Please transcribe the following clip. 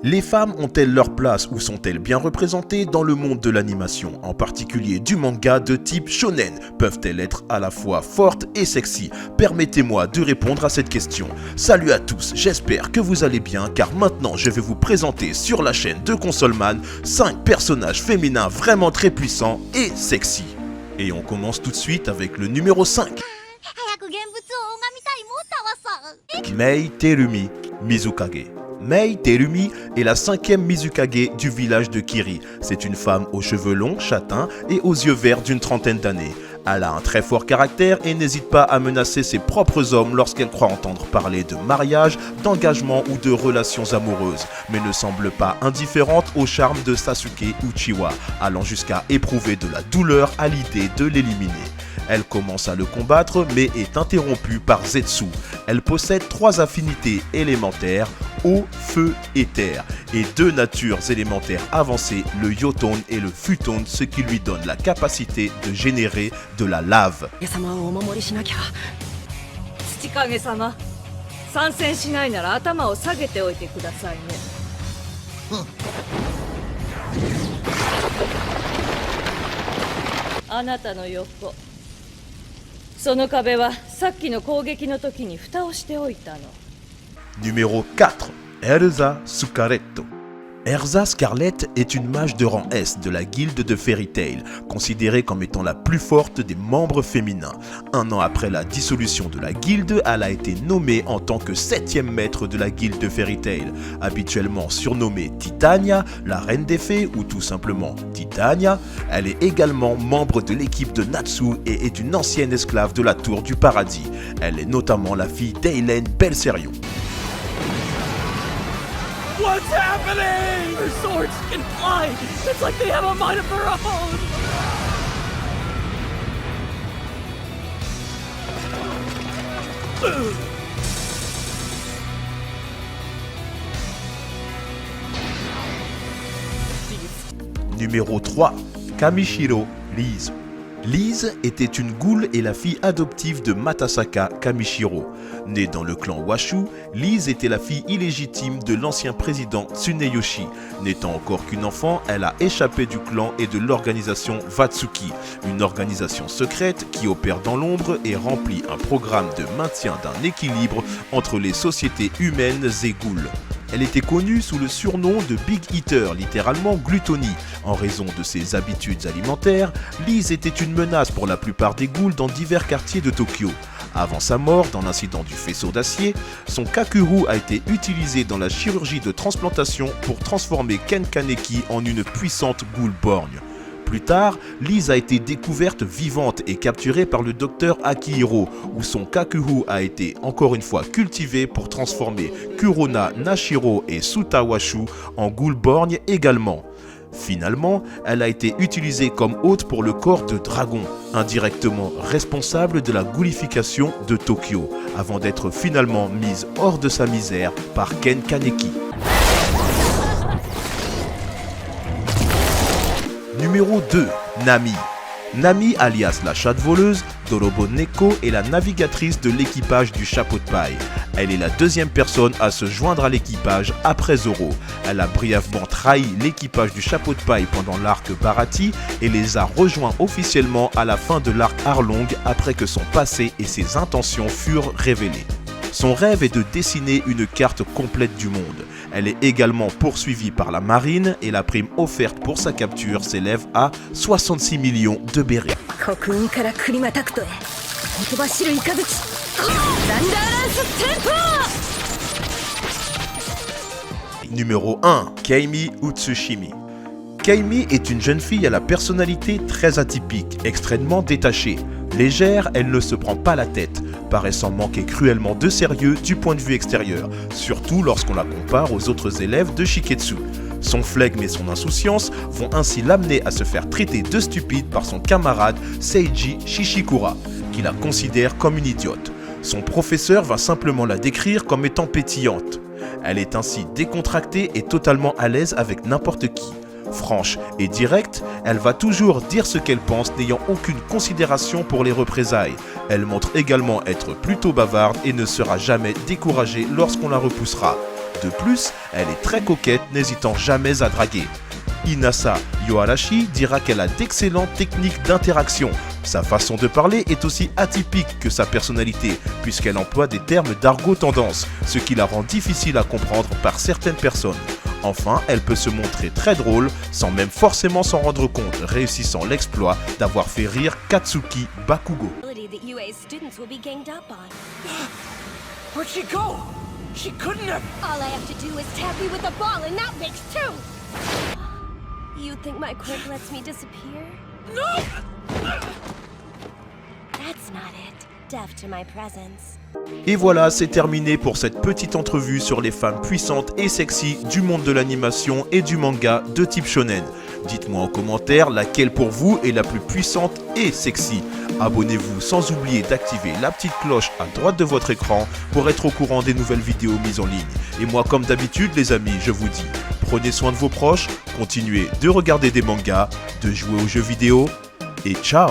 Les femmes ont-elles leur place ou sont-elles bien représentées dans le monde de l'animation, en particulier du manga de type shonen? Peuvent-elles être à la fois fortes et sexy? Permettez-moi de répondre à cette question. Salut à tous, j'espère que vous allez bien car maintenant je vais vous présenter sur la chaîne de Consoleman 5 personnages féminins vraiment très puissants et sexy. Et on commence tout de suite avec le numéro 5. Mei Terumi Mizukage. Mei Terumi est la 5e Mizukage du village de Kiri. C'est une femme aux cheveux longs, châtains et aux yeux verts d'une trentaine d'années. Elle a un très fort caractère et n'hésite pas à menacer ses propres hommes lorsqu'elle croit entendre parler de mariage, d'engagement ou de relations amoureuses, mais ne semble pas indifférente au charme de Sasuke Uchiwa, allant jusqu'à éprouver de la douleur à l'idée de l'éliminer. Elle commence à le combattre mais est interrompue par Zetsu. Elle possède 3 affinités élémentaires, eau, feu et terre, et 2 natures élémentaires avancées, le Yotone et le Futone, ce qui lui donne la capacité de générer de la lave. Numéro 4. Erza Scarletto. Erza Scarlett est une mage de rang S de la guilde de Fairy Tail, considérée comme étant la plus forte des membres féminins. Un an après la dissolution de la guilde, elle a été nommée en tant que 7e maître de la guilde de Fairy Tail, habituellement surnommée Titania, la reine des fées ou tout simplement Titania. Elle est également membre de l'équipe de Natsu et est une ancienne esclave de la Tour du Paradis. Elle est notamment la fille d'Eilen Belserion. What's happening? Her swords can fly! It's like they have a mind of their own! Numéro 3. Kamishiro Lise. Lise était une goule et la fille adoptive de Matasaka Kamishiro. Née dans le clan Washu, Lise était la fille illégitime de l'ancien président Tsuneyoshi. N'étant encore qu'une enfant, elle a échappé du clan et de l'organisation Vatsuki, une organisation secrète qui opère dans l'ombre et remplit un programme de maintien d'un équilibre entre les sociétés humaines et ghouls. Elle était connue sous le surnom de Big Eater, littéralement glutonie. En raison de ses habitudes alimentaires, Lise était une menace pour la plupart des ghouls dans divers quartiers de Tokyo. Avant sa mort dans l'incident du faisceau d'acier, son Kakuru a été utilisé dans la chirurgie de transplantation pour transformer Ken Kaneki en une puissante ghoul borgne. Plus tard, Lise a été découverte vivante et capturée par le docteur Akihiro, où son Kakuru a été encore une fois cultivé pour transformer Kurona, Nashiro et Sutawashu en ghoul borgne également. Finalement, elle a été utilisée comme hôte pour le corps de dragon, indirectement responsable de la ghoulification de Tokyo, avant d'être finalement mise hors de sa misère par Ken Kaneki. Numéro 2. Nami. Nami, alias la chatte voleuse, Dorobo Neko est la navigatrice de l'équipage du chapeau de paille. Elle est la 2e personne à se joindre à l'équipage après Zoro. Elle a brièvement trahi l'équipage du chapeau de paille pendant l'arc Baratie et les a rejoints officiellement à la fin de l'arc Arlong après que son passé et ses intentions furent révélés. Son rêve est de dessiner une carte complète du monde. Elle est également poursuivie par la marine et la prime offerte pour sa capture s'élève à 66 millions de bérets. Numéro 1. Keimi Utsushimi. Keimi est une jeune fille à la personnalité très atypique, extrêmement détachée. Légère, elle ne se prend pas la tête, paraissant manquer cruellement de sérieux du point de vue extérieur, surtout lorsqu'on la compare aux autres élèves de Shiketsu. Son flegme et son insouciance vont ainsi l'amener à se faire traiter de stupide par son camarade Seiji Shishikura, qui la considère comme une idiote. Son professeur va simplement la décrire comme étant pétillante. Elle est ainsi décontractée et totalement à l'aise avec n'importe qui. Franche et directe, elle va toujours dire ce qu'elle pense n'ayant aucune considération pour les représailles. Elle montre également être plutôt bavarde et ne sera jamais découragée lorsqu'on la repoussera. De plus, elle est très coquette, n'hésitant jamais à draguer. Inasa Yoarashi dira qu'elle a d'excellentes techniques d'interaction. Sa façon de parler est aussi atypique que sa personnalité, puisqu'elle emploie des termes d'argot tendance, ce qui la rend difficile à comprendre par certaines personnes. Enfin, elle peut se montrer très drôle, sans même forcément s'en rendre compte, réussissant l'exploit d'avoir fait rire Katsuki Bakugo. Where'd she go? She couldn't have. All I have to do is tap you with a ball and that makes two! You think my quirk lets me disappear? No! That's not it. Deaf to my presence. Et voilà, c'est terminé pour cette petite entrevue sur les femmes puissantes et sexy du monde de l'animation et du manga de type shonen. Dites-moi en commentaire laquelle pour vous est la plus puissante et sexy. Abonnez-vous sans oublier d'activer la petite cloche à droite de votre écran pour être au courant des nouvelles vidéos mises en ligne. Et moi, comme d'habitude les amis, je vous dis, prenez soin de vos proches, continuez de regarder des mangas, de jouer aux jeux vidéo et ciao!